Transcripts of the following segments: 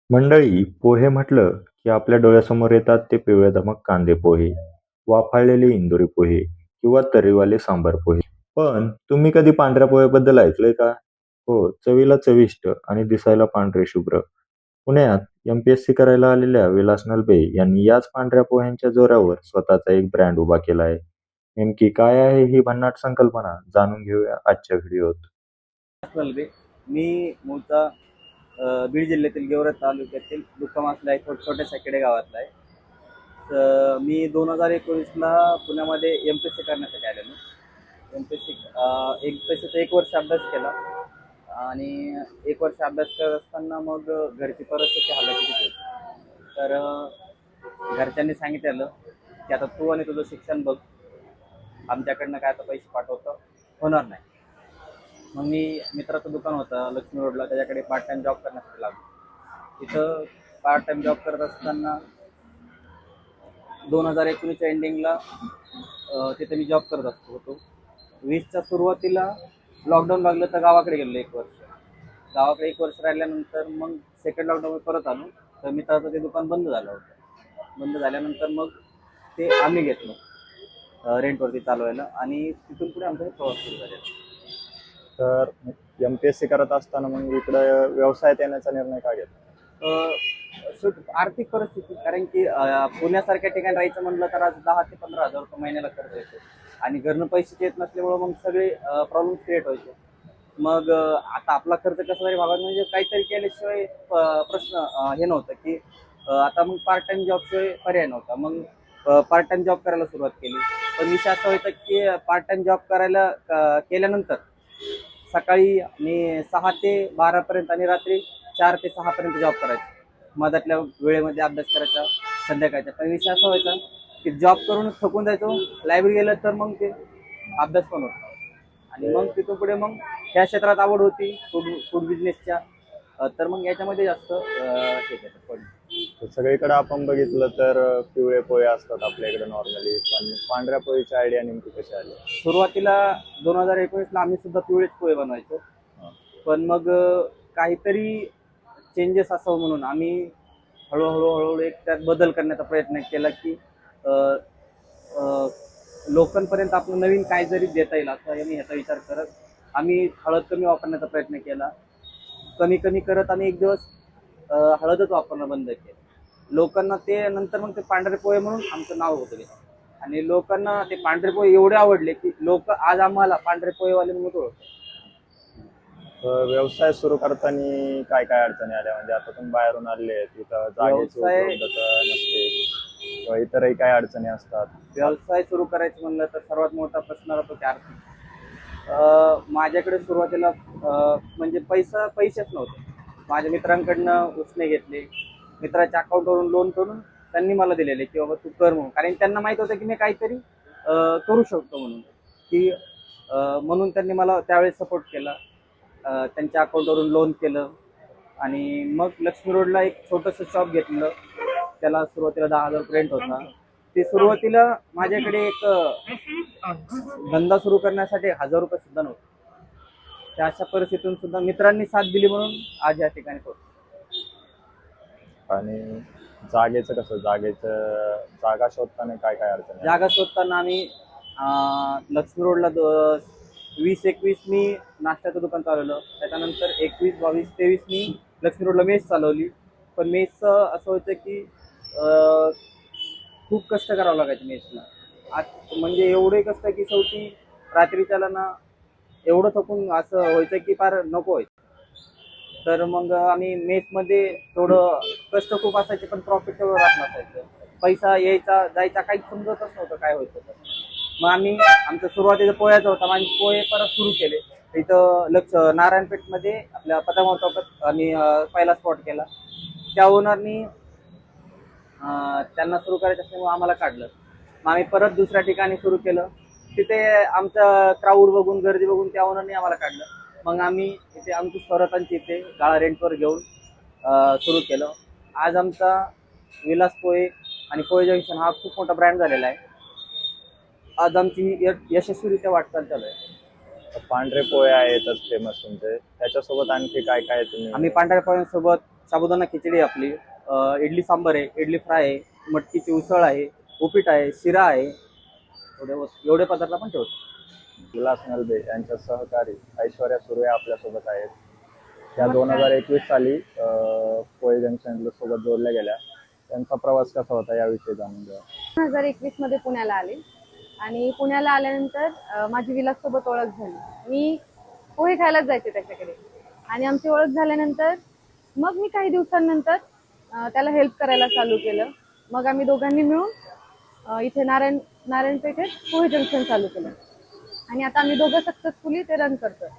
मंडळी, पोहे म्हटलं की आपल्या डोळ्यासमोर येतात ते पिवळे-धमक कांदे पोहे, वाफाळलेले इंदोरी पोहे किंवा तर्रीवाले सांबार पोहे. पण तुम्ही कधी पांढऱ्या पोह्याबद्दल ऐकलंय का? हो, चवीला चविष्ट आणि दिसायला पांढरे शुभ्र. पुण्यात एम-पी-एस-सी करायला आलेल्या विलास नलबे यांनी याच पांढऱ्या पोह्यांच्या जोरावर स्वतःचा एक ब्रँड उभा केला आहे. नेमकी काय आहे ही भन्नाट संकल्पना? जाणून घेऊया आजच्या व्हिडिओत. नलबे. मी मूळचा बीड जिल्ह्यातील गेवराई तालुक्यातील दुःखमासला एक छोट्याशा खेडेगावातला आहे. तर मी 2019ला पुण्यामध्ये एम-पी-एस-सी करण्यासाठी आलेलो. एम-पी-एस-सीचा 1 वर्ष अभ्यास केला आणि 1 वर्ष अभ्यास करत असताना मग घरची परिस्थिती हालाकीची होती. तर घरच्यांनी सांगितलेलं की आता तू आणि तुझं शिक्षण बघ, आमच्याकडनं काय आता पैसे पाठवतं होणार नाही. मग मी मित्राचं दुकान होतं लक्ष्मी रोडला, त्याच्याकडे पार्ट टाइम जॉब करण्यासाठी लागलो. तिथं पार्ट टाइम जॉब करत असताना 2019च्या एंडिंगला तिथे मी जॉब करत होतो. 20च्या सुरुवातीला लॉकडाऊन लागलं तर गावाकडे गेलो 1 वर्ष. गावाकडे 1 वर्ष राहिल्यानंतर मग सेकंड लॉकडाऊन परत आलो. तर मित्राचं ते दुकान बंद झालं होतं. बंद झाल्यानंतर मग ते आम्ही घेतलं रेंटवरती चालवायला आणि तिथून पुढे आमचा प्रवास सुरू झालेला. तर एम-पी-एस-सी करत असताना मग इकडे व्यवसायात येण्याचा निर्णय का घेतला? आर्थिक परिस्थिती, कारण की पुण्यासारख्या ठिकाणी राहायचं म्हणलं तर आज 10 ते 15 हजार रुपये महिन्याला खर्च येतो आणि घरनं पैसे येत नसल्यामुळं मग सगळे प्रॉब्लेम क्रिएट व्हायचे. मग आता आपला खर्च कसा तरी भागात म्हणजे काहीतरी केल्याशिवाय प्रश्न हे नव्हतं की आता मग पार्ट टाइम जॉबशिवाय पर्याय नव्हता. मग पार्ट टाइम जॉब करायला सुरुवात केली. पण विषय असा व्हायचा की पार्ट टाइम जॉब करायला केल्यानंतर सकाळी मी 6 ते 12पर्यंत आणि रात्री 4 ते 6पर्यंत जॉब करायचा. मधातल्या वेळेमध्ये अभ्यास करायचा संध्याकाळचा. पण विषय असा व्हायचा की जॉब करून थकून जायचो, लायब्ररी गेलं तर मग ते अभ्यास पण होत नव्हता. आणि मग तिथून पुढे मग ह्या क्षेत्रात आवड होती फूड बिझनेसच्या. तर मग याच्यामध्ये जास्त हे केलं पडलं. सगळीकडे आपण बघितलं तर पिवळे पोहे असतात आपल्याकडे नॉर्मली, पण पांढऱ्या पोळीची आयडिया नेमकी कशी आली? सुरुवातीला 2019ला आम्ही सुद्धा पिवळेच पोहे बनवायचो. पण मग काहीतरी चेंजेस असावं म्हणून आम्ही हळूहळू एक त्यात बदल करण्याचा प्रयत्न केला की अ, अ, लोकांपर्यंत आपलं नवीन काय जरी देता येईल असं आम्ही ह्याचा विचार करत आम्ही हळद कमी वापरण्याचा प्रयत्न केला. कमी कमी करत आम्ही एक दिवस हळदच वापरणं बंद केलं. लोकांना ते नंतर मग ते पांढरे पोहे म्हणून आमचं नाव होतं ते. आणि लोकांना ते पांढरे पोहे एवढे आवडले की लोक आज आम्हाला पांढरे पोहेवाले म्हणून ओळखतात. व्यवसाय सुरू करताना काय काय अडचणी आल्या? म्हणजे आता तुम्ही बाहेरून आले, तिथं जागेची व्यवसाय उपलब्धता नसते किंवा इतरही काय अडचणी असतात? व्यवसाय सुरू करायचं म्हणलं तर सर्वात मोठा प्रश्न राहतो की आर्थिक. माझ्याकडे सुरुवातीला म्हणजे पैसेच नव्हते. माझ्या मित्रांकडनं उसने घेतले. मित्राच्या अकाउंटवरून लोन करून त्यांनी मला दिलेले की बाबा तू कर म्हणून. कारण त्यांना माहित होतं की मी काहीतरी करू शकतो म्हणून की म्हणून त्यांनी मला त्यावेळेस सपोर्ट केला. त्यांच्या अकाउंटवरून लोन केलं आणि मग लक्ष्मी रोडला एक छोटंसं शॉप घेतलं. त्याला सुरुवातीला 10,000 रेंट होता. ते सुरुवातीला माझ्याकडे एक धंदा सुरू करण्यासाठी 1,000 रुपये सुद्धा नव्हते. त्या अशा परिस्थितीतून सुद्धा मित्रांनी साथ दिली म्हणून आज या ठिकाणी पोहोचलो. आणि जागेचं कसं? जागा शोधताना काय काय अडचणी? जागा शोधताना आम्ही लक्ष्मी रोडला 20-21 मी नाश्त्याचं दुकान चालवलं. त्याच्यानंतर 21, 22, 23 मी लक्ष्मी रोडला मेस चालवली. पण मेसचं असं होतं की खूप कष्ट करावं लागायचं मेसला. आज म्हणजे एवढे कष्ट की शेवटी रात्रीच्याला ना एवढं थकून असं व्हायचं की फार नको व्हायचं. तर मग आम्ही मेसमध्ये थोडं कष्ट खूप असायचे पण प्रॉफिट तेवढं राहत नसायचं. पैसा यायचा जायचा काहीच समजतच नव्हतं काय व्हायचं तर. मग आम्ही आमचं सुरुवातीचं पोह्याचं होतं. आम्ही पोहे परत सुरू केले. इथं नारायणपेठमध्ये आपल्या पतंगाव चौकात आम्ही पहिला स्पॉट केला. त्या ओनरनी त्यांना सुरू करायचं असल्यामुळे आम्हाला काढलं. मग आम्ही परत दुसऱ्या ठिकाणी सुरू केलं. तिथे आमचा क्राऊड बघून गर्दी बघून त्या ओनरनी आम्हाला काढलं. मग आम्ही इथे आमची स्वरातांची इथे गाळा रेंटवर घेऊन सुरू केलं. आज आमचा विलास पोहे आणि पोहे जंक्शन हा खूप मोठा ब्रँड झालेला आहे. आज आमची यशस्वीरित्या वाटचाल चालू आहे. पांढरे पोहे आहेतच फेमस तुमचे, त्याच्यासोबत आणखी काय काय तुम्ही? आम्ही पांढऱ्या पोह्यांसोबत साबुदाणा खिचडी आहे आपली, इडली सांबार आहे, इडली फ्राय आहे, मटकीची उसळ आहे, उपीट आहे, शिरा आहे, एवढे पदार्थ आपण ठेवतो. विलास नलबे यांच्या सहकारी ऐश्वर्या सुर्वे आपल्यासोबत आहेत. त्या 2021 साली कोळी जंक्शन सोबत जोडल्या गेल्या. त्यांचा प्रवास कसा होता याविषयी जाणून घ्या. 2021 मध्ये पुण्याला आले आणि पुण्याला आल्यानंतर माझी विलाससोबत ओळख झाली. मी पोहे खायलाच जायचे त्याच्याकडे आणि आमची ओळख झाल्यानंतर मग मी काही दिवसांनंतर त्याला हेल्प करायला चालू केलं. मग आम्ही दोघांनी मिळून इथे नारायण पेठेत पोहे जंक्शन चालू केलं आणि आता आम्ही दोघं सक्सेसफुली ते रन करतोय.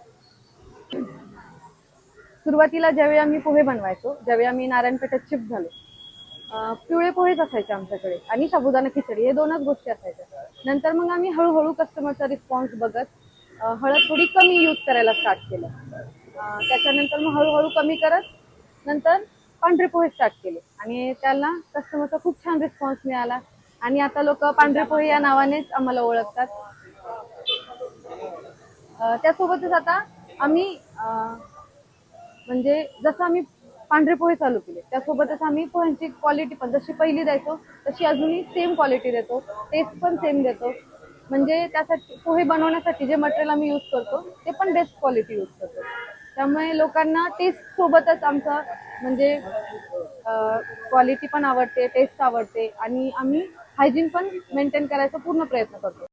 सुरुवातीला ज्यावेळी आम्ही पोहे बनवायचो, ज्यावेळी आम्ही नारायण पेठेत शिफ्ट झालो, पिवळे पोहेच असायचे आमच्याकडे आणि साबुदाणा खिचडी, हे दोनच गोष्टी असायच्या. नंतर मग आम्ही हळूहळू कस्टमरचा रिस्पॉन्स बघत हळद थोडी कमी यूज करायला स्टार्ट केलं. त्याच्यानंतर मग हळूहळू कमी करत नंतर पांढरे पोहे स्टार्ट केले आणि त्याला कस्टमरचा खूप छान रिस्पॉन्स मिळाला आणि आता लोक पांढरे पोहे या नावानेच आम्हाला ओळखतात. त्यासोबतच आता आम्ही म्हणजे जसं आम्ही पांढरे पोहे चालू केले त्यासोबतच आम्ही पोह्यांची क्वालिटी पण जशी पहिली द्यायचो तशी अजूनही सेम क्वालिटी देतो, टेस्ट पण सेम देतो. म्हणजे त्यासाठी पोहे बनवण्यासाठी जे मटेरियल आम्ही यूज करतो ते पण बेस्ट क्वालिटी यूज करतो. त्यामुळे लोकांना टेस्ट सोबतच आमचं म्हणजे क्वालिटी पण आवडते, टेस्ट आवडते आणि आम्ही हायजीन पण मेंटेन करायचा पूर्ण प्रयत्न करतो.